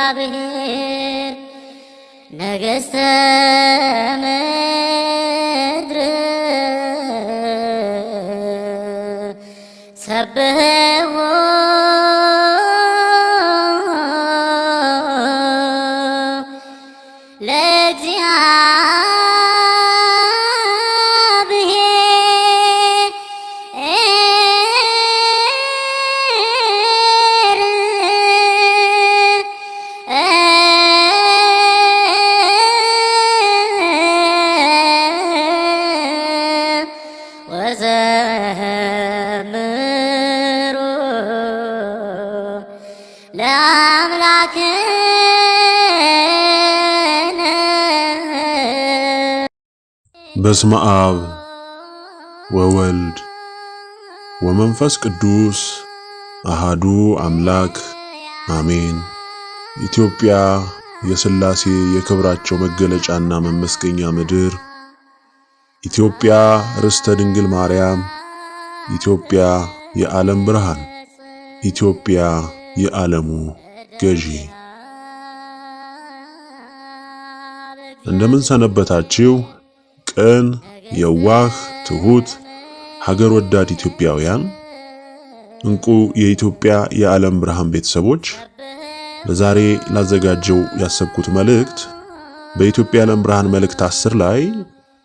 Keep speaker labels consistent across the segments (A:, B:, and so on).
A: በእግዚአብሔር ነገሥተ ምድር ሰብሕዎ
B: በስመ አብ ወወልድ ወመንፈስ ቅዱስ አሃዱ አምላክ አሜን። ኢትዮጵያ የሥላሴ የክብራቸው መገለጫና መመስገኛ ምድር፣ ኢትዮጵያ ርስተ ድንግል ማርያም፣ ኢትዮጵያ የዓለም ብርሃን፣ ኢትዮጵያ የዓለሙ ገዢ። እንደምን ሰነበታችሁ? ቅን የዋህ ትሁት ሀገር ወዳድ ኢትዮጵያውያን፣ እንቁ የኢትዮጵያ የዓለም ብርሃን ቤተሰቦች፣ ለዛሬ ላዘጋጀው ያሰብኩት መልእክት በኢትዮጵያ የዓለም ብርሃን መልእክት 10 ላይ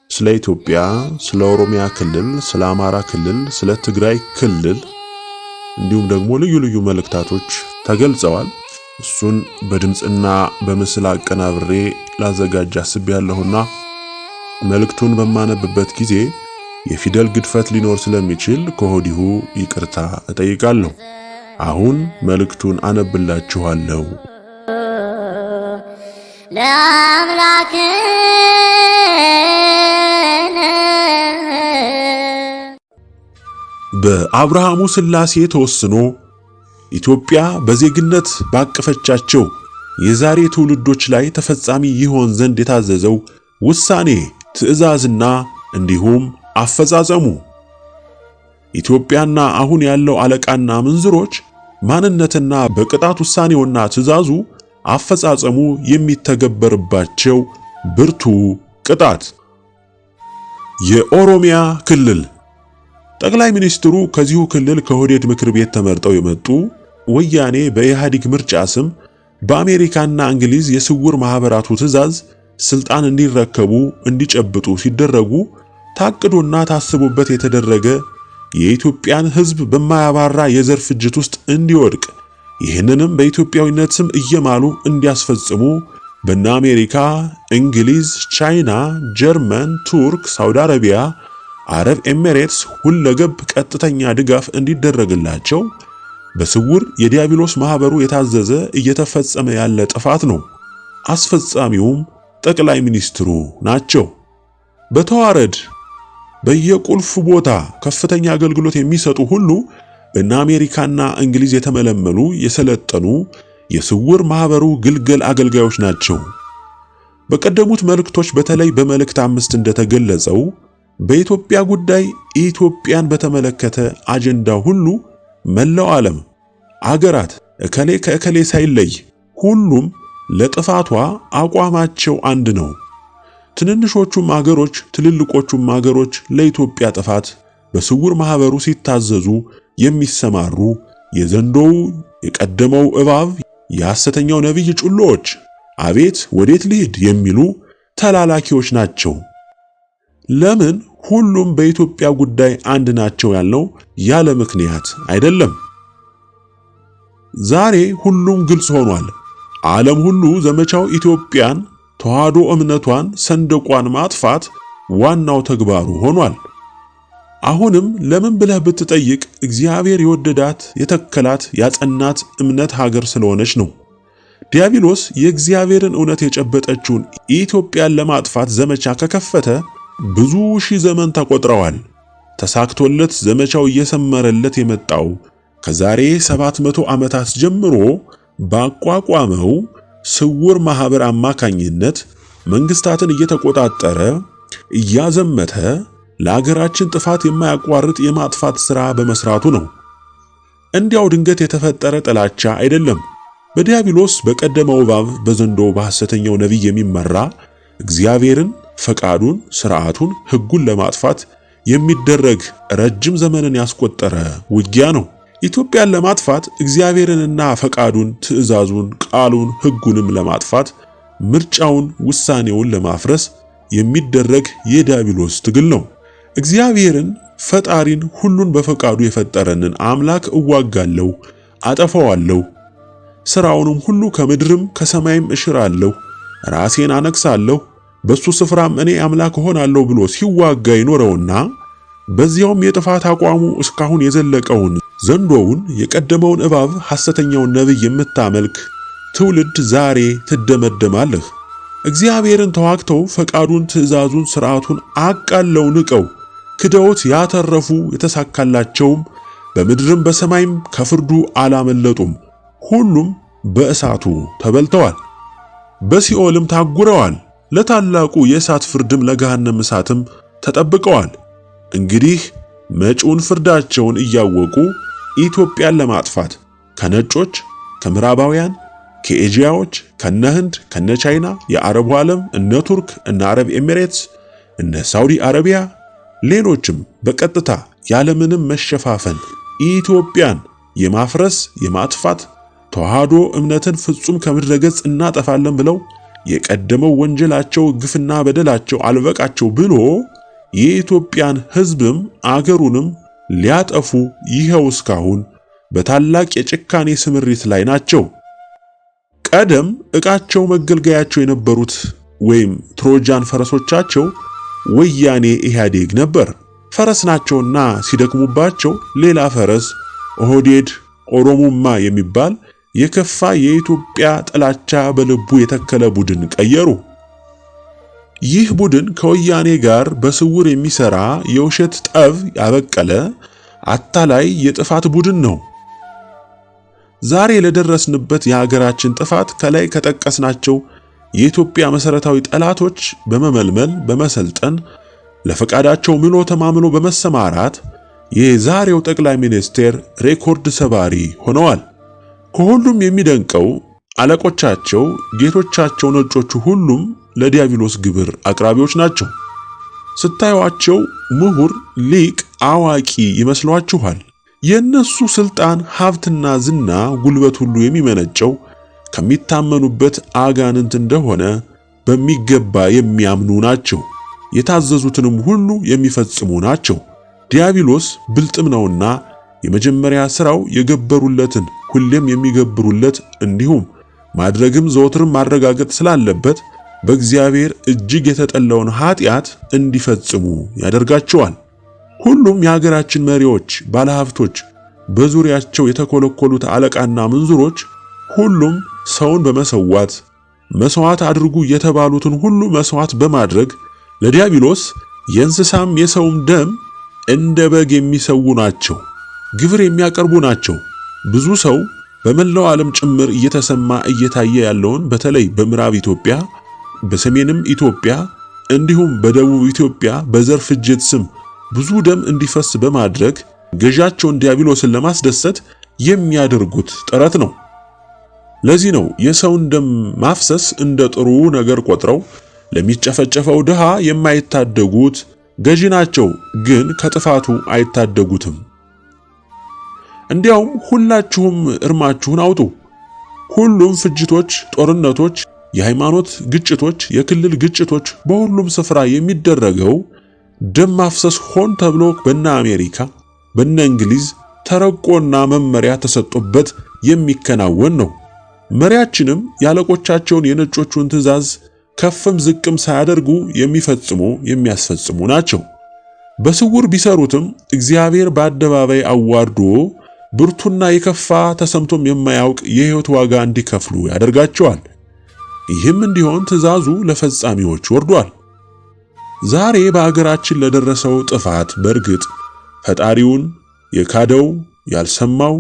B: ስለ ኢትዮጵያ፣ ስለ ኦሮሚያ ክልል፣ ስለ አማራ ክልል፣ ስለ ትግራይ ክልል እንዲሁም ደግሞ ልዩ ልዩ መልእክታቶች ተገልጸዋል። እሱን በድምጽና በምስል አቀናብሬ ላዘጋጅ አስቤያለሁና መልእክቱን በማነብበት ጊዜ የፊደል ግድፈት ሊኖር ስለሚችል ከሆዲሁ ይቅርታ እጠይቃለሁ። አሁን መልእክቱን አነብላችኋለሁ። በአብርሃሙ ሥላሴ ተወስኖ ኢትዮጵያ በዜግነት ባቀፈቻቸው የዛሬ ትውልዶች ላይ ተፈጻሚ ይሆን ዘንድ የታዘዘው ውሳኔ ትዕዛዝና እንዲሁም አፈጻጸሙ ኢትዮጵያና አሁን ያለው አለቃና ምንዝሮች ማንነትና በቅጣት ውሳኔውና ትዕዛዙ አፈጻጸሙ የሚተገበርባቸው ብርቱ ቅጣት። የኦሮሚያ ክልል ጠቅላይ ሚኒስትሩ ከዚሁ ክልል ከኦህዴድ ምክር ቤት ተመርጠው የመጡ ወያኔ በኢህአዴግ ምርጫ ስም በአሜሪካና እንግሊዝ የስውር ማህበራቱ ትዕዛዝ ስልጣን እንዲረከቡ እንዲጨብጡ ሲደረጉ ታቅዶና ታስቦበት የተደረገ የኢትዮጵያን ሕዝብ በማያባራ የዘር ፍጅት ውስጥ እንዲወድቅ ይህንንም በኢትዮጵያዊነት ስም እየማሉ እንዲያስፈጽሙ በእነ አሜሪካ፣ እንግሊዝ፣ ቻይና፣ ጀርመን፣ ቱርክ፣ ሳውዲ አረቢያ፣ አረብ ኤሚሬትስ ሁለገብ ቀጥተኛ ድጋፍ እንዲደረግላቸው በስውር የዲያብሎስ ማህበሩ የታዘዘ እየተፈጸመ ያለ ጥፋት ነው። አስፈጻሚውም ጠቅላይ ሚኒስትሩ ናቸው። በተዋረድ በየቁልፍ ቦታ ከፍተኛ አገልግሎት የሚሰጡ ሁሉ በእነ አሜሪካና እንግሊዝ የተመለመሉ የሰለጠኑ የስውር ማህበሩ ግልገል አገልጋዮች ናቸው። በቀደሙት መልእክቶች በተለይ በመልእክት 5 እንደተገለጸው በኢትዮጵያ ጉዳይ ኢትዮጵያን በተመለከተ አጀንዳ ሁሉ መላው ዓለም አገራት እከሌ ከእከሌ ሳይለይ ሁሉም ለጥፋቷ አቋማቸው አንድ ነው። ትንንሾቹም አገሮች ትልልቆቹም አገሮች ለኢትዮጵያ ጥፋት በስውር ማህበሩ ሲታዘዙ የሚሰማሩ የዘንዶው የቀደመው እባብ የሐሰተኛው ነብይ ጩሎች አቤት ወዴት ልሂድ የሚሉ ተላላኪዎች ናቸው። ለምን ሁሉም በኢትዮጵያ ጉዳይ አንድ ናቸው ያልነው ያለ ምክንያት አይደለም። ዛሬ ሁሉም ግልጽ ሆኗል። ዓለም ሁሉ ዘመቻው ኢትዮጵያን ተዋህዶ እምነቷን ሰንደቋን ማጥፋት ዋናው ተግባሩ ሆኗል። አሁንም ለምን ብለህ ብትጠይቅ እግዚአብሔር የወደዳት የተከላት ያጸናት እምነት ሀገር ስለሆነች ነው። ዲያብሎስ የእግዚአብሔርን እውነት የጨበጠችውን ኢትዮጵያን ለማጥፋት ዘመቻ ከከፈተ ብዙ ሺህ ዘመን ተቆጥረዋል። ተሳክቶለት ዘመቻው እየሰመረለት የመጣው ከዛሬ 700 ዓመታት ጀምሮ ባቋቋመው ስውር ማህበር አማካኝነት መንግስታትን እየተቆጣጠረ እያዘመተ ለሀገራችን ጥፋት የማያቋርጥ የማጥፋት ሥራ በመስራቱ ነው። እንዲያው ድንገት የተፈጠረ ጥላቻ አይደለም። በዲያብሎስ በቀደመው እባብ በዘንዶው በሐሰተኛው ነቢይ የሚመራ እግዚአብሔርን፣ ፈቃዱን፣ ሥርዓቱን፣ ሕጉን ለማጥፋት የሚደረግ ረጅም ዘመንን ያስቆጠረ ውጊያ ነው። ኢትዮጵያን ለማጥፋት እግዚአብሔርንና ፈቃዱን፣ ትእዛዙን፣ ቃሉን፣ ሕጉንም ለማጥፋት ምርጫውን፣ ውሳኔውን ለማፍረስ የሚደረግ የዲያብሎስ ትግል ነው። እግዚአብሔርን ፈጣሪን ሁሉን በፈቃዱ የፈጠረንን አምላክ እዋጋለሁ፣ አጠፋዋለሁ፣ ሥራውንም ሁሉ ከምድርም ከሰማይም እሽራለሁ፣ ራሴን አነግሳለሁ፣ በሱ ስፍራም እኔ አምላክ እሆናለሁ ብሎ ሲዋጋ ይኖረውና በዚያውም የጥፋት አቋሙ እስካሁን የዘለቀውን ዘንዶውን የቀደመውን እባብ ሐሰተኛውን ነቢይ የምታመልክ ትውልድ ዛሬ ትደመደማለህ። እግዚአብሔርን ተዋግተው ፈቃዱን፣ ትእዛዙን፣ ሥርዓቱን አቃለው ንቀው ክደውት ያተረፉ የተሳካላቸውም በምድርም በሰማይም ከፍርዱ አላመለጡም። ሁሉም በእሳቱ ተበልተዋል፣ በሲኦልም ታጉረዋል። ለታላቁ የእሳት ፍርድም ለገሃነም እሳትም ተጠብቀዋል። እንግዲህ መጪውን ፍርዳቸውን እያወቁ ኢትዮጵያን ለማጥፋት ከነጮች፣ ከምዕራባውያን፣ ከኤዥያዎች፣ ከነህንድ፣ ከነቻይና፣ የአረቡ ዓለም እነ ቱርክ፣ እነ አረብ ኤሚሬትስ፣ እነ ሳውዲ አረቢያ፣ ሌሎችም በቀጥታ ያለምንም መሸፋፈን ኢትዮጵያን የማፍረስ የማጥፋት ተዋህዶ እምነትን ፍጹም ከምድረ ገጽ እናጠፋለን ብለው የቀደመው ወንጀላቸው ግፍና በደላቸው አልበቃቸው ብሎ የኢትዮጵያን ሕዝብም አገሩንም ሊያጠፉ ይኸው እስካሁን በታላቅ የጭካኔ ስምሪት ላይ ናቸው። ቀደም ዕቃቸው መገልገያቸው የነበሩት ወይም ትሮጃን ፈረሶቻቸው ወያኔ ኢህአዴግ ነበር። ፈረስ ናቸውና ሲደክሙባቸው ሌላ ፈረስ ኦህዴድ ኦሮሞማ የሚባል የከፋ የኢትዮጵያ ጥላቻ በልቡ የተከለ ቡድን ቀየሩ። ይህ ቡድን ከወያኔ ጋር በስውር የሚሰራ የውሸት ጠብ ያበቀለ አታላይ የጥፋት ቡድን ነው። ዛሬ ለደረስንበት የሀገራችን ጥፋት ከላይ ከጠቀስናቸው የኢትዮጵያ መሰረታዊ ጠላቶች በመመልመል በመሰልጠን ለፈቃዳቸው ምሎ ተማምሎ በመሰማራት የዛሬው ጠቅላይ ሚኒስቴር ሬኮርድ ሰባሪ ሆነዋል። ከሁሉም የሚደንቀው አለቆቻቸው፣ ጌቶቻቸው ነጮቹ ሁሉም ለዲያብሎስ ግብር አቅራቢዎች ናቸው። ስታዩአቸው ምሁር፣ ሊቅ፣ አዋቂ ይመስሏችኋል። የነሱ ስልጣን፣ ሀብትና ዝና፣ ጉልበት ሁሉ የሚመነጨው ከሚታመኑበት አጋንንት እንደሆነ በሚገባ የሚያምኑ ናቸው። የታዘዙትንም ሁሉ የሚፈጽሙ ናቸው። ዲያብሎስ ብልጥም ነውና የመጀመሪያ ሥራው የገበሩለትን ሁሌም የሚገብሩለት እንዲሁም ማድረግም ዘወትርም ማረጋገጥ ስላለበት በእግዚአብሔር እጅግ የተጠላውን ኃጢአት እንዲፈጽሙ ያደርጋቸዋል። ሁሉም የሀገራችን መሪዎች፣ ባለሀብቶች፣ በዙሪያቸው የተኮለኮሉት አለቃና ምንዝሮች ሁሉም ሰውን በመሰዋት መስዋዕት አድርጉ የተባሉትን ሁሉ መስዋዕት በማድረግ ለዲያብሎስ የእንስሳም የሰውም ደም እንደ በግ የሚሰዉ ናቸው። ግብር የሚያቀርቡ ናቸው። ብዙ ሰው በመላው ዓለም ጭምር እየተሰማ እየታየ ያለውን በተለይ በምዕራብ ኢትዮጵያ፣ በሰሜንም ኢትዮጵያ እንዲሁም በደቡብ ኢትዮጵያ በዘር ፍጅት ስም ብዙ ደም እንዲፈስ በማድረግ ገዣቸውን ዲያብሎስን ለማስደሰት የሚያደርጉት ጥረት ነው። ለዚህ ነው የሰውን ደም ማፍሰስ እንደ ጥሩ ነገር ቆጥረው ለሚጨፈጨፈው ድሃ የማይታደጉት። ገዢ ናቸው፣ ግን ከጥፋቱ አይታደጉትም። እንዲያውም ሁላችሁም እርማችሁን አውጡ። ሁሉም ፍጅቶች፣ ጦርነቶች፣ የሃይማኖት ግጭቶች፣ የክልል ግጭቶች በሁሉም ስፍራ የሚደረገው ደም ማፍሰስ ሆን ተብሎ በእነ አሜሪካ በእነ እንግሊዝ ተረቆና መመሪያ ተሰጥቶበት የሚከናወን ነው። መሪያችንም ያለቆቻቸውን የነጮቹን ትዕዛዝ ከፍም ዝቅም ሳያደርጉ የሚፈጽሙ የሚያስፈጽሙ ናቸው። በስውር ቢሰሩትም እግዚአብሔር በአደባባይ አዋርዶ ብርቱና የከፋ ተሰምቶም የማያውቅ የሕይወት ዋጋ እንዲከፍሉ ያደርጋቸዋል። ይህም እንዲሆን ትእዛዙ ለፈጻሚዎች ወርዷል። ዛሬ በአገራችን ለደረሰው ጥፋት በእርግጥ ፈጣሪውን የካደው፣ ያልሰማው፣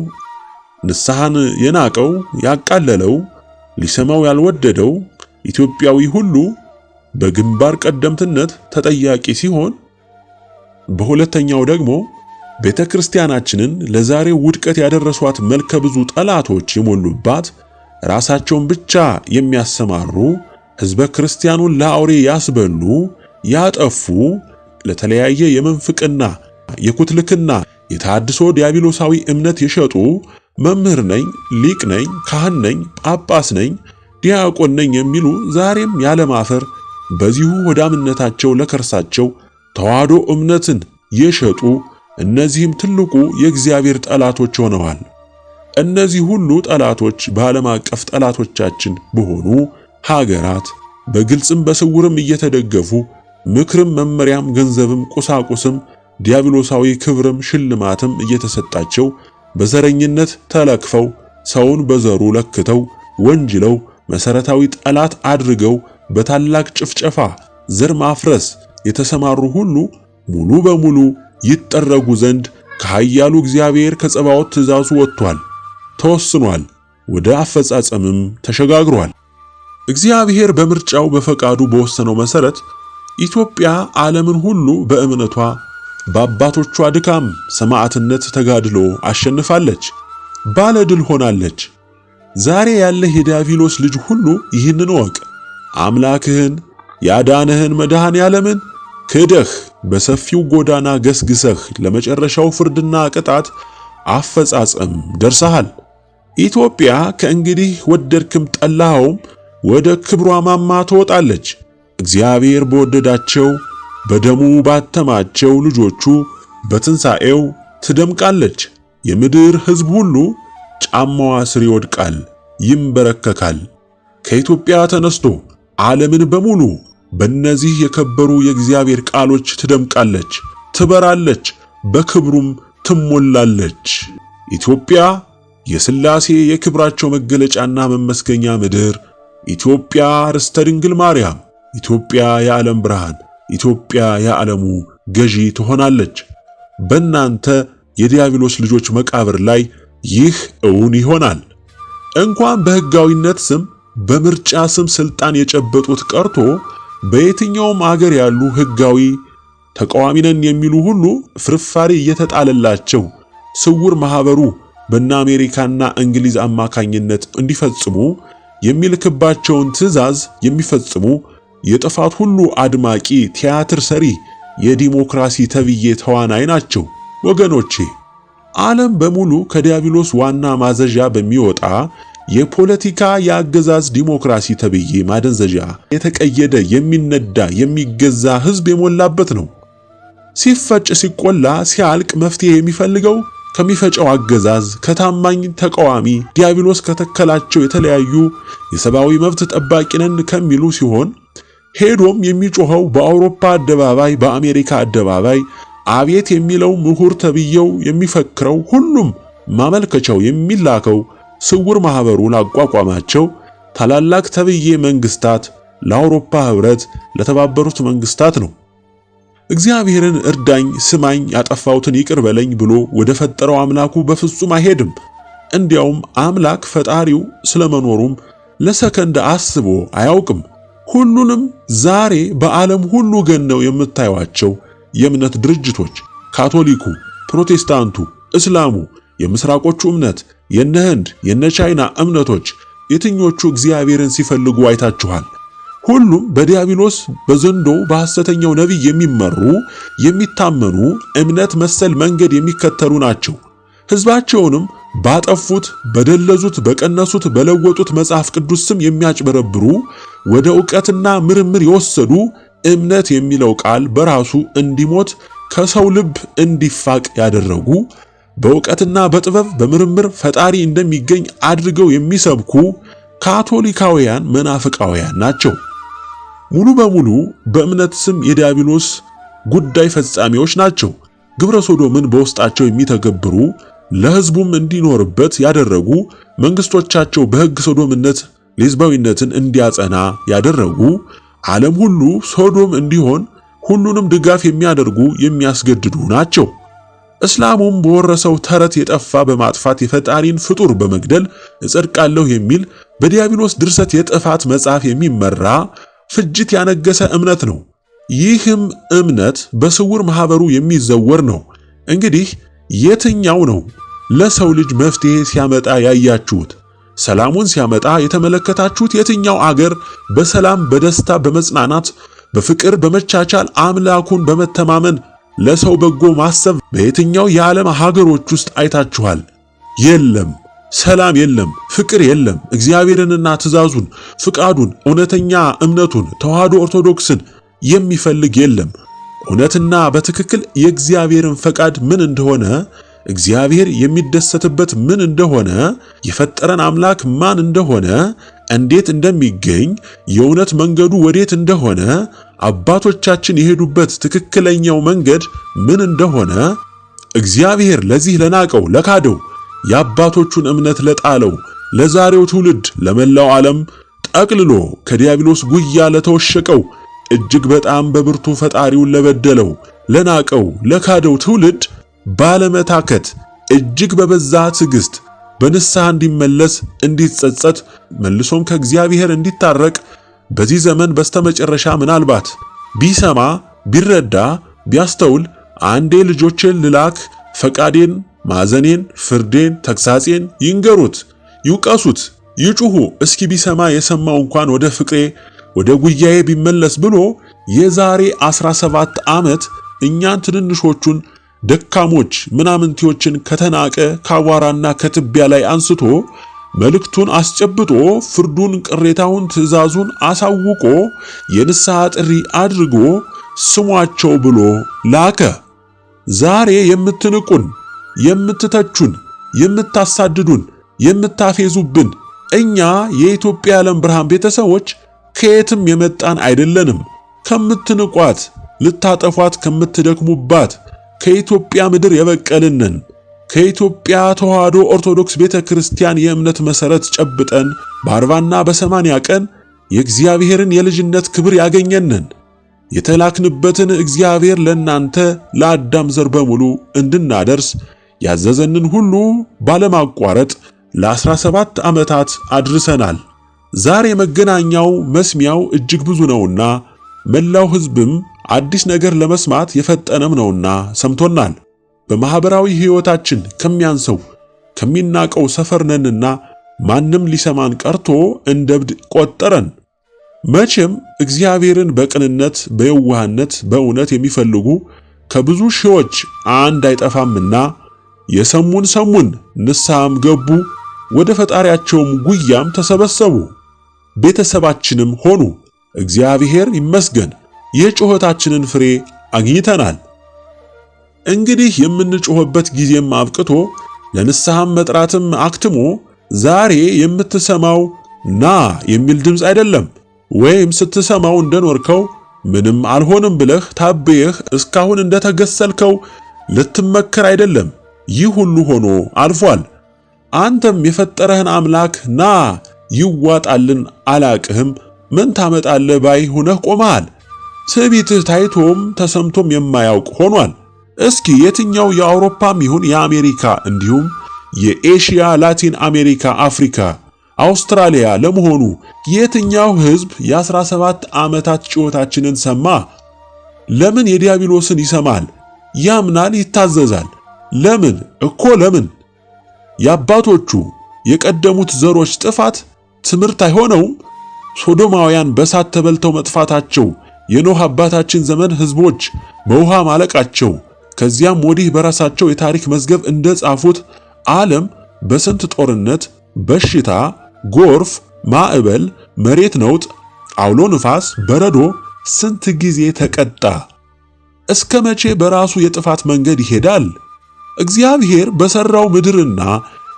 B: ንስሐን የናቀው፣ ያቃለለው፣ ሊሰማው ያልወደደው ኢትዮጵያዊ ሁሉ በግንባር ቀደምትነት ተጠያቂ ሲሆን፣ በሁለተኛው ደግሞ ቤተክርስቲያናችንን ለዛሬው ውድቀት ያደረሷት መልከ ብዙ ጠላቶች የሞሉባት ራሳቸውን ብቻ የሚያሰማሩ ሕዝበ ክርስቲያኑን ለአውሬ ያስበሉ፣ ያጠፉ፣ ለተለያየ የመንፍቅና፣ የኩትልክና፣ የታድሶ ዲያብሎሳዊ እምነት የሸጡ መምህር ነኝ፣ ሊቅ ነኝ፣ ካህን ነኝ፣ ጳጳስ ነኝ፣ ዲያቆን ነኝ የሚሉ ዛሬም ያለማፈር በዚሁ ወዳምነታቸው ለከርሳቸው ተዋህዶ እምነትን የሸጡ እነዚህም ትልቁ የእግዚአብሔር ጠላቶች ሆነዋል። እነዚህ ሁሉ ጠላቶች በዓለም አቀፍ ጠላቶቻችን በሆኑ ሀገራት በግልጽም በስውርም እየተደገፉ ምክርም፣ መመሪያም፣ ገንዘብም፣ ቁሳቁስም፣ ዲያብሎሳዊ ክብርም ሽልማትም እየተሰጣቸው በዘረኝነት ተለክፈው ሰውን በዘሩ ለክተው ወንጅለው መሰረታዊ ጠላት አድርገው በታላቅ ጭፍጨፋ ዘር ማፍረስ የተሰማሩ ሁሉ ሙሉ በሙሉ ይጠረጉ ዘንድ ከኃያሉ እግዚአብሔር ከጸባዖት ትእዛዙ ወጥቷል፣ ተወስኗል፣ ወደ አፈጻጸምም ተሸጋግሯል። እግዚአብሔር በምርጫው በፈቃዱ በወሰነው መሰረት ኢትዮጵያ ዓለምን ሁሉ በእምነቷ በአባቶቿ ድካም ሰማዕትነት ተጋድሎ አሸንፋለች፣ ባለድል ሆናለች። ዛሬ ያለህ የዲያብሎስ ልጅ ሁሉ ይህንን ወቅ አምላክህን ያዳነህን መድኃኔ ዓለምን ክደህ በሰፊው ጎዳና ገስግሰህ ለመጨረሻው ፍርድና ቅጣት አፈጻጸም ደርሰሃል። ኢትዮጵያ ከእንግዲህ ወደድክም ጠላኸውም ወደ ክብሯ ማማ ትወጣለች። እግዚአብሔር በወደዳቸው በደሙ ባተማቸው ልጆቹ በትንሣኤው ትደምቃለች። የምድር ሕዝብ ሁሉ ጫማዋ ስር ይወድቃል፣ ይንበረከካል። ከኢትዮጵያ ተነስቶ ዓለምን በሙሉ በእነዚህ የከበሩ የእግዚአብሔር ቃሎች ትደምቃለች፣ ትበራለች፣ በክብሩም ትሞላለች። ኢትዮጵያ የሥላሴ የክብራቸው መገለጫና መመስገኛ ምድር፣ ኢትዮጵያ ርስተ ድንግል ማርያም፣ ኢትዮጵያ የዓለም ብርሃን፣ ኢትዮጵያ የዓለሙ ገዢ ትሆናለች። በእናንተ የዲያብሎስ ልጆች መቃብር ላይ ይህ እውን ይሆናል። እንኳን በሕጋዊነት ስም በምርጫ ስም ስልጣን የጨበጡት ቀርቶ በየትኛውም አገር ያሉ ሕጋዊ ተቃዋሚ ነን የሚሉ ሁሉ ፍርፋሪ እየተጣለላቸው ስውር ማህበሩ በእነ አሜሪካና እንግሊዝ አማካኝነት እንዲፈጽሙ የሚልክባቸውን ትዕዛዝ የሚፈጽሙ የጥፋት ሁሉ አድማቂ ቲያትር ሰሪ የዲሞክራሲ ተብዬ ተዋናይ ናቸው። ወገኖቼ ዓለም በሙሉ ከዲያብሎስ ዋና ማዘዣ በሚወጣ የፖለቲካ የአገዛዝ ዲሞክራሲ ተብዬ ማደንዘዣ የተቀየደ የሚነዳ የሚገዛ ሕዝብ የሞላበት ነው። ሲፈጭ ሲቆላ ሲያልቅ መፍትሄ የሚፈልገው ከሚፈጨው አገዛዝ ከታማኝ ተቃዋሚ ዲያብሎስ ከተከላቸው የተለያዩ የሰብአዊ መብት ጠባቂ ነን ከሚሉ ሲሆን ሄዶም የሚጮኸው በአውሮፓ አደባባይ በአሜሪካ አደባባይ አቤት የሚለው ምሁር ተብየው የሚፈክረው ሁሉም ማመልከቻው የሚላከው ስውር ማህበሩ ላቋቋማቸው ታላላቅ ተብዬ መንግስታት ለአውሮፓ ህብረት ለተባበሩት መንግስታት ነው። እግዚአብሔርን እርዳኝ፣ ስማኝ፣ ያጠፋሁትን ይቅር በለኝ ብሎ ወደ ፈጠረው አምላኩ በፍጹም አይሄድም። እንዲያውም አምላክ ፈጣሪው ስለመኖሩም ለሰከንድ አስቦ አያውቅም። ሁሉንም ዛሬ በዓለም ሁሉ ገነው የምታዩዋቸው የእምነት ድርጅቶች ካቶሊኩ፣ ፕሮቴስታንቱ፣ እስላሙ፣ የምስራቆቹ እምነት፣ የነ ህንድ የነ ቻይና እምነቶች የትኞቹ እግዚአብሔርን ሲፈልጉ አይታችኋል? ሁሉም በዲያብሎስ በዘንዶ በሐሰተኛው ነቢይ የሚመሩ የሚታመኑ እምነት መሰል መንገድ የሚከተሉ ናቸው። ሕዝባቸውንም ባጠፉት፣ በደለዙት፣ በቀነሱት፣ በለወጡት መጽሐፍ ቅዱስ ስም የሚያጭበረብሩ ወደ ዕውቀትና ምርምር የወሰዱ እምነት የሚለው ቃል በራሱ እንዲሞት ከሰው ልብ እንዲፋቅ ያደረጉ በዕውቀትና በጥበብ በምርምር ፈጣሪ እንደሚገኝ አድርገው የሚሰብኩ ካቶሊካውያን መናፍቃውያን ናቸው። ሙሉ በሙሉ በእምነት ስም የዲያብሎስ ጉዳይ ፈጻሚዎች ናቸው። ግብረ ሶዶምን በውስጣቸው የሚተገብሩ ለሕዝቡም እንዲኖርበት ያደረጉ፣ መንግስቶቻቸው በሕግ ሶዶምነት ሌዝባዊነትን እንዲያጸና ያደረጉ፣ ዓለም ሁሉ ሶዶም እንዲሆን ሁሉንም ድጋፍ የሚያደርጉ የሚያስገድዱ ናቸው። እስላሙም በወረሰው ተረት የጠፋ በማጥፋት የፈጣሪን ፍጡር በመግደል እጸድቃለሁ የሚል በዲያብሎስ ድርሰት የጥፋት መጽሐፍ የሚመራ ፍጅት ያነገሰ እምነት ነው። ይህም እምነት በስውር ማህበሩ የሚዘወር ነው። እንግዲህ የትኛው ነው ለሰው ልጅ መፍትሄ ሲያመጣ ያያችሁት? ሰላሙን ሲያመጣ የተመለከታችሁት የትኛው አገር በሰላም በደስታ በመጽናናት በፍቅር በመቻቻል አምላኩን በመተማመን ለሰው በጎ ማሰብ በየትኛው የዓለም ሀገሮች ውስጥ አይታችኋል? የለም። ሰላም የለም፣ ፍቅር የለም። እግዚአብሔርንና ትእዛዙን፣ ፍቃዱን፣ እውነተኛ እምነቱን ተዋህዶ ኦርቶዶክስን የሚፈልግ የለም። እውነትና በትክክል የእግዚአብሔርን ፈቃድ ምን እንደሆነ፣ እግዚአብሔር የሚደሰትበት ምን እንደሆነ፣ የፈጠረን አምላክ ማን እንደሆነ፣ እንዴት እንደሚገኝ፣ የእውነት መንገዱ ወዴት እንደሆነ፣ አባቶቻችን የሄዱበት ትክክለኛው መንገድ ምን እንደሆነ፣ እግዚአብሔር ለዚህ ለናቀው ለካደው የአባቶቹን እምነት ለጣለው ለዛሬው ትውልድ ለመላው ዓለም ጠቅልሎ ከዲያብሎስ ጉያ ለተወሸቀው እጅግ በጣም በብርቱ ፈጣሪውን ለበደለው ለናቀው ለካደው ትውልድ ባለመታከት እጅግ በበዛ ትዕግስት በንስሐ እንዲመለስ እንዲጸጸት መልሶም ከእግዚአብሔር እንዲታረቅ በዚህ ዘመን በስተመጨረሻ ምናልባት ቢሰማ ቢረዳ ቢያስተውል አንዴ ልጆቼን ልላክ ፈቃዴን ማዘኔን ፍርዴን ተግሳጼን ይንገሩት ይውቀሱት ይጩሁ እስኪ ቢሰማ የሰማው እንኳን ወደ ፍቅሬ ወደ ጉያዬ ቢመለስ ብሎ የዛሬ 17 ዓመት እኛን ትንንሾቹን ደካሞች ምናምንቴዎችን ከተናቀ ካዋራና ከትቢያ ላይ አንስቶ መልእክቱን አስጨብጦ ፍርዱን ቅሬታውን ትእዛዙን አሳውቆ የንስሐ ጥሪ አድርጎ ስሟቸው ብሎ ላከ። ዛሬ የምትንቁን የምትተቹን የምታሳድዱን የምታፌዙብን እኛ የኢትዮጵያ ዓለም ብርሃን ቤተሰቦች ከየትም የመጣን አይደለንም። ከምትንቋት ልታጠፏት ከምትደክሙባት ከኢትዮጵያ ምድር የበቀልንን ከኢትዮጵያ ተዋህዶ ኦርቶዶክስ ቤተክርስቲያን የእምነት መሰረት ጨብጠን በ40ና በ80 ቀን የእግዚአብሔርን የልጅነት ክብር ያገኘንን የተላክንበትን እግዚአብሔር ለናንተ ለአዳም ዘር በሙሉ እንድናደርስ ያዘዘንን ሁሉ ባለማቋረጥ ለ17 ዓመታት አድርሰናል። ዛሬ መገናኛው መስሚያው እጅግ ብዙ ነውና መላው ሕዝብም አዲስ ነገር ለመስማት የፈጠነም ነውና ሰምቶናል። በማህበራዊ ሕይወታችን ከሚያንሰው ከሚናቀው ሰፈር ነንና ማንም ሊሰማን ቀርቶ እንደብድ ቆጠረን። መቼም እግዚአብሔርን በቅንነት በየዋህነት በእውነት የሚፈልጉ ከብዙ ሺዎች አንድ አይጠፋምና የሰሙን ሰሙን ንስሐም ገቡ፣ ወደ ፈጣሪያቸውም ጉያም ተሰበሰቡ፣ ቤተሰባችንም ሆኑ። እግዚአብሔር ይመስገን የጩኸታችንን ፍሬ አግኝተናል። እንግዲህ የምንጮህበት ጊዜም አብቅቶ ለንስሐም መጥራትም አክትሞ ዛሬ የምትሰማው ና የሚል ድምፅ አይደለም። ወይም ስትሰማው እንደኖርከው ምንም አልሆንም ብለህ ታበየህ እስካሁን እንደተገሰልከው ልትመከር አይደለም። ይህ ሁሉ ሆኖ አልፏል። አንተም የፈጠረህን አምላክ ና ይዋጣልን አላቅህም ምን ታመጣለህ ባይ ሆነህ ቆመሃል። ትዕቢትህ ታይቶም ተሰምቶም የማያውቅ ሆኗል። እስኪ የትኛው የአውሮፓም ይሁን የአሜሪካ እንዲሁም የኤሽያ፣ ላቲን አሜሪካ፣ አፍሪካ፣ አውስትራሊያ ለመሆኑ የትኛው ሕዝብ የ17 ዓመታት ጩኸታችንን ሰማ? ለምን የዲያብሎስን ይሰማል? ያምናል፣ ይታዘዛል። ለምን እኮ ለምን? የአባቶቹ የቀደሙት ዘሮች ጥፋት ትምህርት አይሆነውም? ሶዶማውያን በሳት ተበልተው መጥፋታቸው፣ የኖህ አባታችን ዘመን ሕዝቦች በውሃ ማለቃቸው፣ ከዚያም ወዲህ በራሳቸው የታሪክ መዝገብ እንደጻፉት ዓለም በስንት ጦርነት፣ በሽታ፣ ጎርፍ፣ ማዕበል፣ መሬት ነውጥ፣ አውሎ ንፋስ፣ በረዶ ስንት ጊዜ ተቀጣ? እስከ መቼ በራሱ የጥፋት መንገድ ይሄዳል? እግዚአብሔር በሰራው ምድርና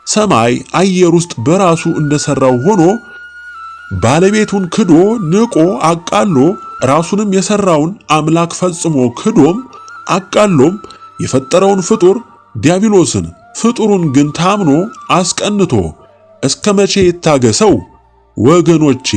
B: ሰማይ አየር ውስጥ በራሱ እንደሰራው ሆኖ ባለቤቱን ክዶ ንቆ አቃሎ ራሱንም የሰራውን አምላክ ፈጽሞ ክዶም አቃሎም የፈጠረውን ፍጡር ዲያብሎስን ፍጡሩን ግን ታምኖ አስቀንቶ እስከ መቼ ይታገሰው? ወገኖቼ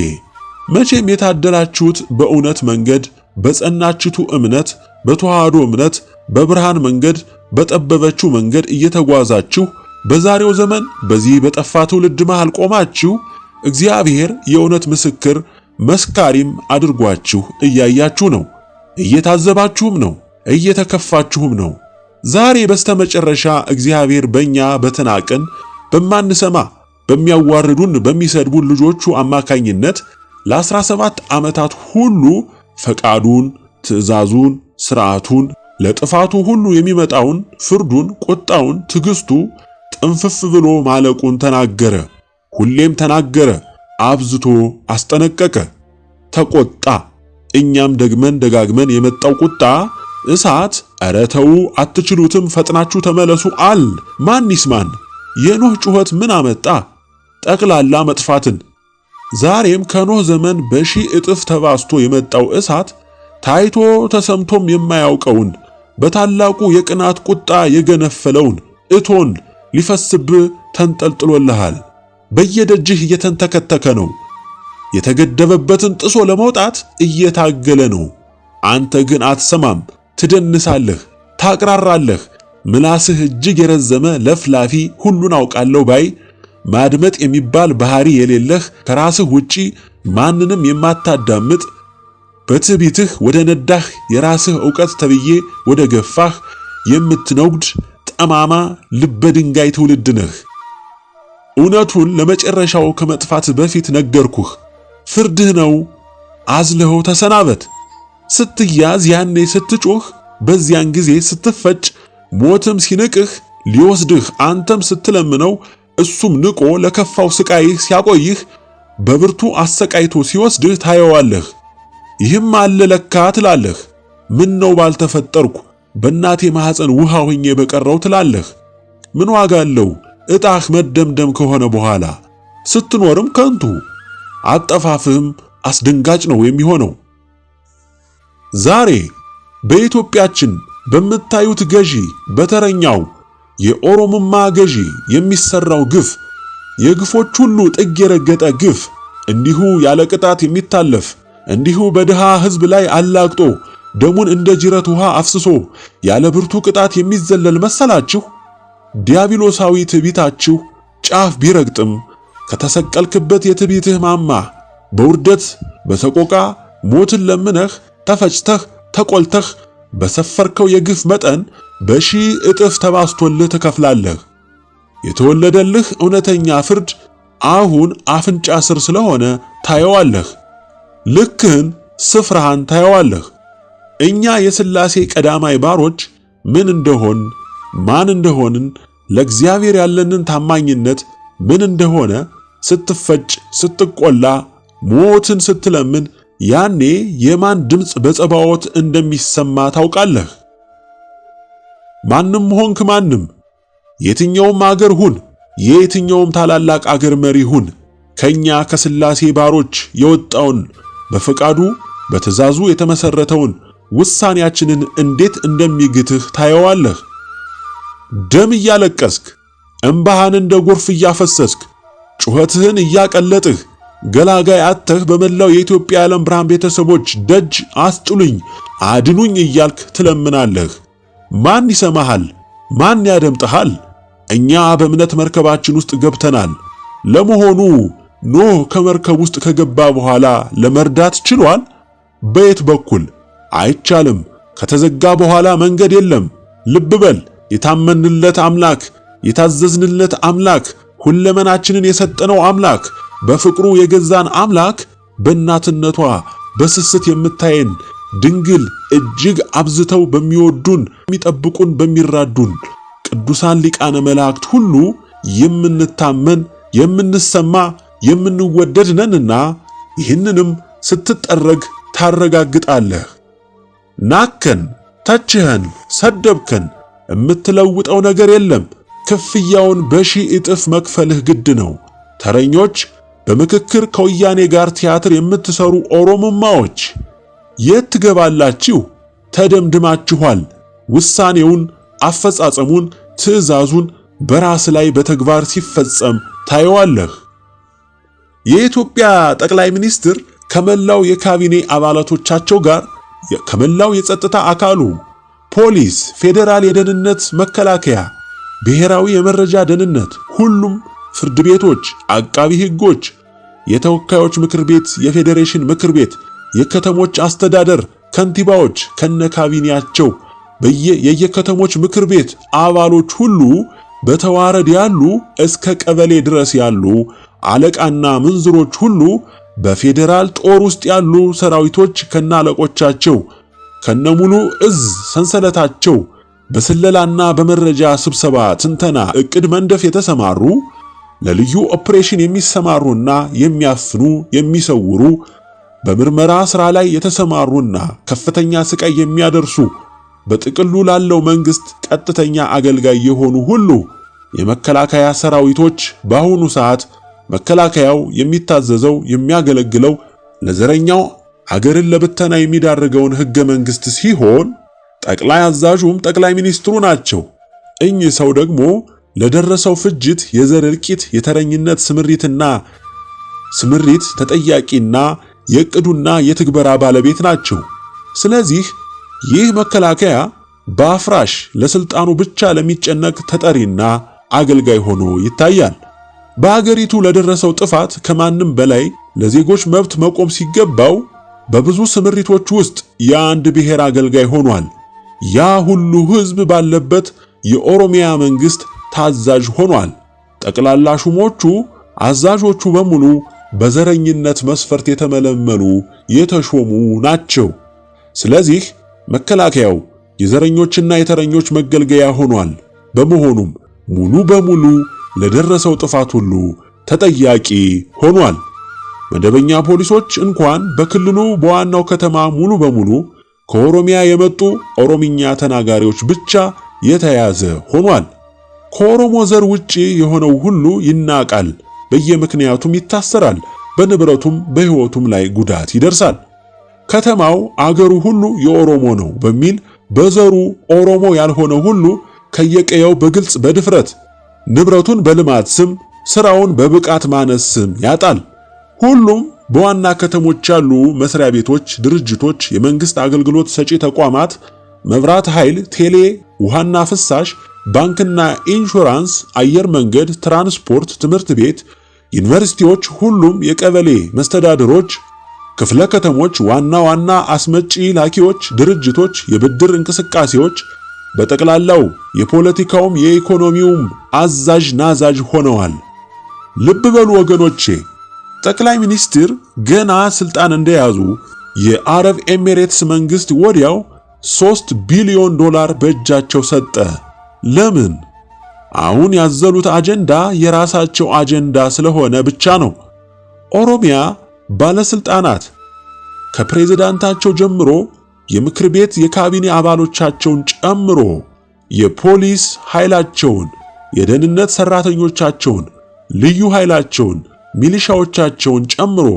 B: መቼም የታደላችሁት በእውነት መንገድ በጸናችቱ እምነት በተዋህዶ እምነት በብርሃን መንገድ በጠበበችው መንገድ እየተጓዛችሁ በዛሬው ዘመን በዚህ በጠፋ ትውልድ መሃል ቆማችሁ እግዚአብሔር የእውነት ምስክር መስካሪም አድርጓችሁ እያያችሁ ነው፣ እየታዘባችሁም ነው፣ እየተከፋችሁም ነው። ዛሬ በስተመጨረሻ እግዚአብሔር በእኛ በተናቅን በማንሰማ በሚያዋርዱን በሚሰድቡን ልጆቹ አማካኝነት ለ17 ዓመታት ሁሉ ፈቃዱን፣ ትእዛዙን፣ ሥርዓቱን ለጥፋቱ ሁሉ የሚመጣውን ፍርዱን፣ ቁጣውን፣ ትዕግስቱ ጥንፍፍ ብሎ ማለቁን ተናገረ። ሁሌም ተናገረ፣ አብዝቶ አስጠነቀቀ፣ ተቆጣ። እኛም ደግመን ደጋግመን የመጣው ቁጣ እሳት ኧረ ተው አትችሉትም ፈጥናችሁ ተመለሱ አል ማን ይስማን? የኖህ ጩኸት ምን አመጣ? ጠቅላላ መጥፋትን። ዛሬም ከኖህ ዘመን በሺህ እጥፍ ተባስቶ የመጣው እሳት ታይቶ ተሰምቶም የማያውቀውን በታላቁ የቅናት ቁጣ የገነፈለውን እቶን ሊፈስብህ ተንጠልጥሎልሃል። በየደጅህ እየተንተከተከ ነው። የተገደበበትን ጥሶ ለመውጣት እየታገለ ነው። አንተ ግን አትሰማም፣ ትደንሳለህ፣ ታቅራራለህ። ምላስህ እጅግ የረዘመ ለፍላፊ ሁሉን አውቃለሁ ባይ ማድመጥ የሚባል ባህሪ የሌለህ ከራስህ ውጪ ማንንም የማታዳምጥ በትዕቢትህ ወደ ነዳህ የራስህ ዕውቀት ተብዬ ወደ ገፋህ የምትነጉድ ጠማማ ልበ ድንጋይ ትውልድ ነህ። እውነቱን ለመጨረሻው ከመጥፋት በፊት ነገርኩህ። ፍርድህ ነው፣ አዝለኸው ተሰናበት። ስትያዝ ያኔ ስትጮህ፣ በዚያን ጊዜ ስትፈጭ፣ ሞትም ሲንቅህ ሊወስድህ አንተም ስትለምነው እሱም ንቆ ለከፋው ስቃይህ ሲያቆይህ በብርቱ አሰቃይቶ ሲወስድህ ታየዋለህ። ይህም አለ ለካ ትላለህ። ምን ነው ባልተፈጠርኩ በእናቴ ማህፀን ውሃ ሆኜ በቀረው ትላለህ። ምን ዋጋ አለው እጣህ መደምደም ከሆነ በኋላ? ስትኖርም ከንቱ አጠፋፍህም አስደንጋጭ ነው የሚሆነው። ዛሬ በኢትዮጵያችን በምታዩት ገዢ በተረኛው የኦሮሞማ ገዢ የሚሰራው ግፍ፣ የግፎች ሁሉ ጥግ የረገጠ ግፍ፣ እንዲሁ ያለ ቅጣት የሚታለፍ እንዲሁ በድሃ ሕዝብ ላይ አላግጦ ደሙን እንደ ጅረት ውሃ አፍስሶ ያለ ብርቱ ቅጣት የሚዘለል መሰላችሁ? ዲያብሎሳዊ ትዕቢታችሁ ጫፍ ቢረግጥም ከተሰቀልክበት የትዕቢትህ ማማ በውርደት በሰቆቃ ሞትን ለምነህ ተፈጭተህ ተቆልተህ በሰፈርከው የግፍ መጠን በሺህ እጥፍ ተባስቶልህ ትከፍላለህ። የተወለደልህ እውነተኛ ፍርድ አሁን አፍንጫ ስር ስለሆነ ታየዋለህ። ልክህን ስፍራህን ታየዋለህ። እኛ የሥላሴ ቀዳማይ ባሮች ምን እንደሆን ማን እንደሆንን ለእግዚአብሔር ያለንን ታማኝነት ምን እንደሆነ ስትፈጭ ስትቆላ ሞትን ስትለምን ያኔ የማን ድምፅ በጸባዖት እንደሚሰማ ታውቃለህ። ማንም ሆንክ ማንም የትኛውም አገር ሁን የየትኛውም ታላላቅ አገር መሪ ሁን ከኛ ከሥላሴ ባሮች የወጣውን በፈቃዱ በትእዛዙ የተመሰረተውን ውሳኔያችንን እንዴት እንደሚግትህ ታየዋለህ። ደም እያለቀስክ እንባህን እንደ ጎርፍ እያፈሰስክ ጩኸትህን እያቀለጥህ ገላጋይ አጥተህ በመላው የኢትዮጵያ ዓለም ብርሃን ቤተሰቦች ደጅ አስጥሉኝ አድኑኝ እያልክ ትለምናለህ። ማን ይሰማሃል? ማን ያደምጥሃል? እኛ በእምነት መርከባችን ውስጥ ገብተናል። ለመሆኑ ኖህ ከመርከብ ውስጥ ከገባ በኋላ ለመርዳት ችሏል? በየት በኩል? አይቻልም። ከተዘጋ በኋላ መንገድ የለም። ልብ በል። የታመንለት አምላክ የታዘዝንለት አምላክ ሁለመናችንን የሰጠነው አምላክ በፍቅሩ የገዛን አምላክ በእናትነቷ በስስት የምታየን ድንግል እጅግ አብዝተው በሚወዱን የሚጠብቁን በሚራዱን ቅዱሳን ሊቃነ መላእክት ሁሉ የምንታመን የምንሰማ የምንወደድ ነንና ይህንንም ስትጠረግ ታረጋግጣለህ። ናከን፣ ተችኸን፣ ሰደብከን የምትለውጠው ነገር የለም። ክፍያውን በሺህ እጥፍ መክፈልህ ግድ ነው። ተረኞች፣ በምክክር ከወያኔ ጋር ቲያትር የምትሰሩ ኦሮሞማዎች የት ትገባላችሁ? ተደምድማችኋል። ውሳኔውን፣ አፈጻጸሙን፣ ትዕዛዙን፣ በራስ ላይ በተግባር ሲፈጸም ታየዋለህ። የኢትዮጵያ ጠቅላይ ሚኒስትር ከመላው የካቢኔ አባላቶቻቸው ጋር ከመላው የጸጥታ አካሉ ፖሊስ፣ ፌዴራል የደህንነት መከላከያ፣ ብሔራዊ የመረጃ ደህንነት፣ ሁሉም ፍርድ ቤቶች፣ አቃቢ ሕጎች፣ የተወካዮች ምክር ቤት፣ የፌዴሬሽን ምክር ቤት፣ የከተሞች አስተዳደር ከንቲባዎች ከነካቢኔያቸው የየከተሞች ምክር ቤት አባሎች ሁሉ በተዋረድ ያሉ እስከ ቀበሌ ድረስ ያሉ አለቃና ምንዝሮች ሁሉ በፌዴራል ጦር ውስጥ ያሉ ሰራዊቶች ከናለቆቻቸው ከነሙሉ እዝ ሰንሰለታቸው በስለላና በመረጃ ስብሰባ ትንተና እቅድ መንደፍ የተሰማሩ ለልዩ ኦፕሬሽን የሚሰማሩና የሚያፍኑ የሚሰውሩ በምርመራ ሥራ ላይ የተሰማሩና ከፍተኛ ስቃይ የሚያደርሱ በጥቅሉ ላለው መንግስት ቀጥተኛ አገልጋይ የሆኑ ሁሉ የመከላከያ ሰራዊቶች በአሁኑ ሰዓት መከላከያው የሚታዘዘው የሚያገለግለው ለዘረኛው ሀገርን ለብተና የሚዳርገውን ሕገ መንግስት ሲሆን ጠቅላይ አዛዡም ጠቅላይ ሚኒስትሩ ናቸው። እኚህ ሰው ደግሞ ለደረሰው ፍጅት፣ የዘር እልቂት፣ የተረኝነት ስምሪት ተጠያቂና የዕቅዱና የትግበራ ባለቤት ናቸው። ስለዚህ ይህ መከላከያ በአፍራሽ ለስልጣኑ ብቻ ለሚጨነቅ ተጠሪና አገልጋይ ሆኖ ይታያል። በአገሪቱ ለደረሰው ጥፋት ከማንም በላይ ለዜጎች መብት መቆም ሲገባው በብዙ ስምሪቶች ውስጥ የአንድ ብሔር አገልጋይ ሆኗል። ያ ሁሉ ሕዝብ ባለበት የኦሮሚያ መንግስት ታዛዥ ሆኗል። ጠቅላላ ሹሞቹ፣ አዛዦቹ በሙሉ በዘረኝነት መስፈርት የተመለመሉ የተሾሙ ናቸው። ስለዚህ መከላከያው የዘረኞችና የተረኞች መገልገያ ሆኗል። በመሆኑም ሙሉ በሙሉ ለደረሰው ጥፋት ሁሉ ተጠያቂ ሆኗል። መደበኛ ፖሊሶች እንኳን በክልሉ በዋናው ከተማ ሙሉ በሙሉ ከኦሮሚያ የመጡ ኦሮምኛ ተናጋሪዎች ብቻ የተያዘ ሆኗል። ከኦሮሞ ዘር ውጪ የሆነው ሁሉ ይናቃል፣ በየምክንያቱም ይታሰራል፣ በንብረቱም በሕይወቱም ላይ ጉዳት ይደርሳል። ከተማው አገሩ ሁሉ የኦሮሞ ነው በሚል በዘሩ ኦሮሞ ያልሆነ ሁሉ ከየቀየው በግልጽ በድፍረት ንብረቱን በልማት ስም ስራውን በብቃት ማነስ ስም ያጣል። ሁሉም በዋና ከተሞች ያሉ መስሪያ ቤቶች፣ ድርጅቶች፣ የመንግስት አገልግሎት ሰጪ ተቋማት፣ መብራት ኃይል፣ ቴሌ፣ ውሃና ፍሳሽ፣ ባንክና ኢንሹራንስ፣ አየር መንገድ፣ ትራንስፖርት፣ ትምህርት ቤት፣ ዩኒቨርሲቲዎች፣ ሁሉም የቀበሌ መስተዳድሮች፣ ክፍለ ከተሞች፣ ዋና ዋና አስመጪ ላኪዎች ድርጅቶች፣ የብድር እንቅስቃሴዎች በጠቅላላው የፖለቲካውም የኢኮኖሚውም አዛዥ ናዛዥ ሆነዋል። ልብ በሉ ወገኖቼ፣ ጠቅላይ ሚኒስትር ገና ስልጣን እንደያዙ የአረብ ኤሚሬትስ መንግስት ወዲያው $3 ቢሊዮን በእጃቸው ሰጠ። ለምን? አሁን ያዘሉት አጀንዳ የራሳቸው አጀንዳ ስለሆነ ብቻ ነው። ኦሮሚያ ባለስልጣናት ከፕሬዝዳንታቸው ጀምሮ የምክር ቤት የካቢኔ አባሎቻቸውን ጨምሮ የፖሊስ ኃይላቸውን፣ የደህንነት ሰራተኞቻቸውን፣ ልዩ ኃይላቸውን፣ ሚሊሻዎቻቸውን ጨምሮ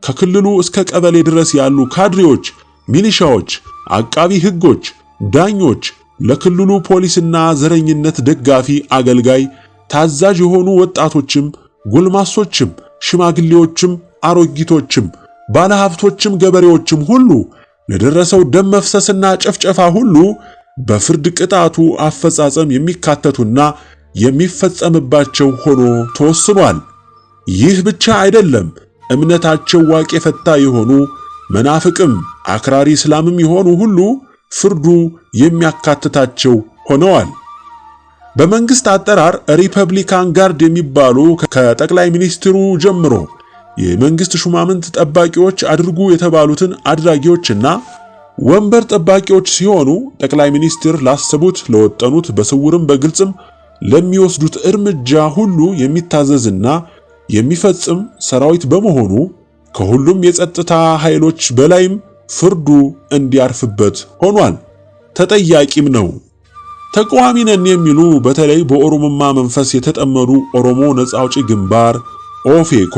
B: ከክልሉ እስከ ቀበሌ ድረስ ያሉ ካድሬዎች፣ ሚሊሻዎች፣ አቃቢ ሕጎች፣ ዳኞች፣ ለክልሉ ፖሊስና ዘረኝነት ደጋፊ አገልጋይ ታዛዥ የሆኑ ወጣቶችም፣ ጎልማሶችም፣ ሽማግሌዎችም፣ አሮጊቶችም፣ ባለሀብቶችም፣ ገበሬዎችም ሁሉ ለደረሰው ደም መፍሰስና ጨፍጨፋ ሁሉ በፍርድ ቅጣቱ አፈጻጸም የሚካተቱና የሚፈጸምባቸው ሆኖ ተወስኗል። ይህ ብቻ አይደለም። እምነታቸው ዋቄ ፈታ የሆኑ መናፍቅም አክራሪ እስላምም የሆኑ ሁሉ ፍርዱ የሚያካትታቸው ሆነዋል። በመንግስት አጠራር ሪፐብሊካን ጋርድ የሚባሉ ከጠቅላይ ሚኒስትሩ ጀምሮ የመንግስት ሹማምንት ጠባቂዎች አድርጉ የተባሉትን አድራጊዎችና ወንበር ጠባቂዎች ሲሆኑ ጠቅላይ ሚኒስትር ላሰቡት ለወጠኑት በስውርም በግልጽም ለሚወስዱት እርምጃ ሁሉ የሚታዘዝና የሚፈጽም ሰራዊት በመሆኑ ከሁሉም የጸጥታ ኃይሎች በላይም ፍርዱ እንዲያርፍበት ሆኗል። ተጠያቂም ነው። ተቃዋሚ ነን የሚሉ በተለይ በኦሮሞማ መንፈስ የተጠመዱ ኦሮሞ ነጻ አውጪ ግንባር፣ ኦፌኮ፣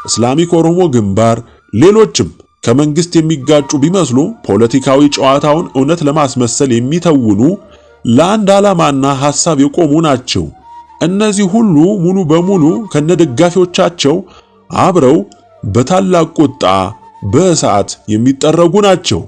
B: እስላሚክ ኦሮሞ ግንባር፣ ሌሎችም ከመንግስት የሚጋጩ ቢመስሉ ፖለቲካዊ ጨዋታውን እውነት ለማስመሰል የሚተውኑ ለአንድ ዓላማና ሐሳብ የቆሙ ናቸው። እነዚህ ሁሉ ሙሉ በሙሉ ከነደጋፊዎቻቸው አብረው በታላቅ ቁጣ በእሳት የሚጠረጉ ናቸው።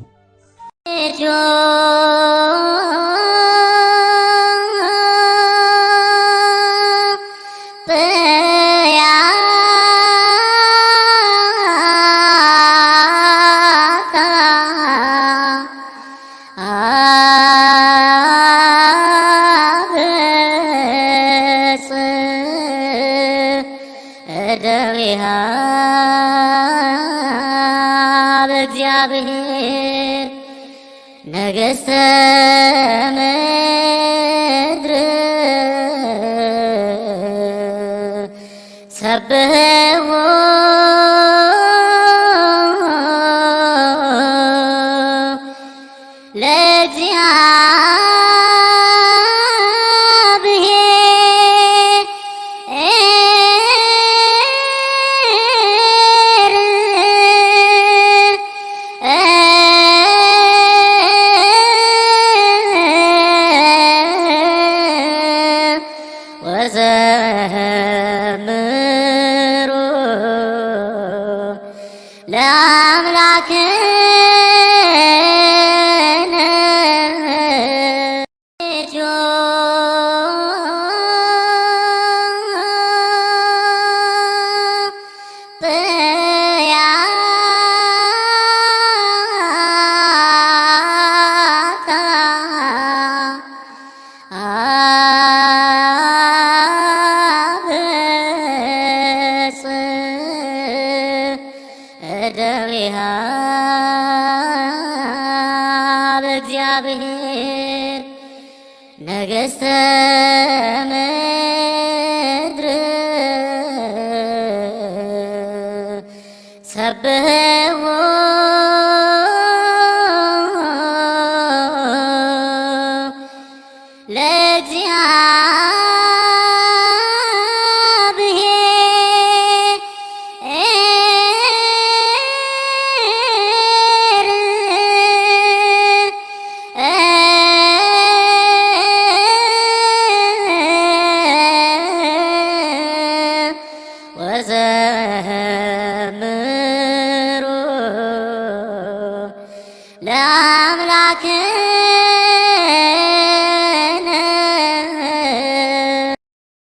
A: እግዚአብሔር ነገሥተ ምድር ሰብሕዎ ወዘምሩ ለአምላክነ እግዚአብሔር ነገሥተ ምድር ሰብሕዎ ወዘምሩ ለአምላክነ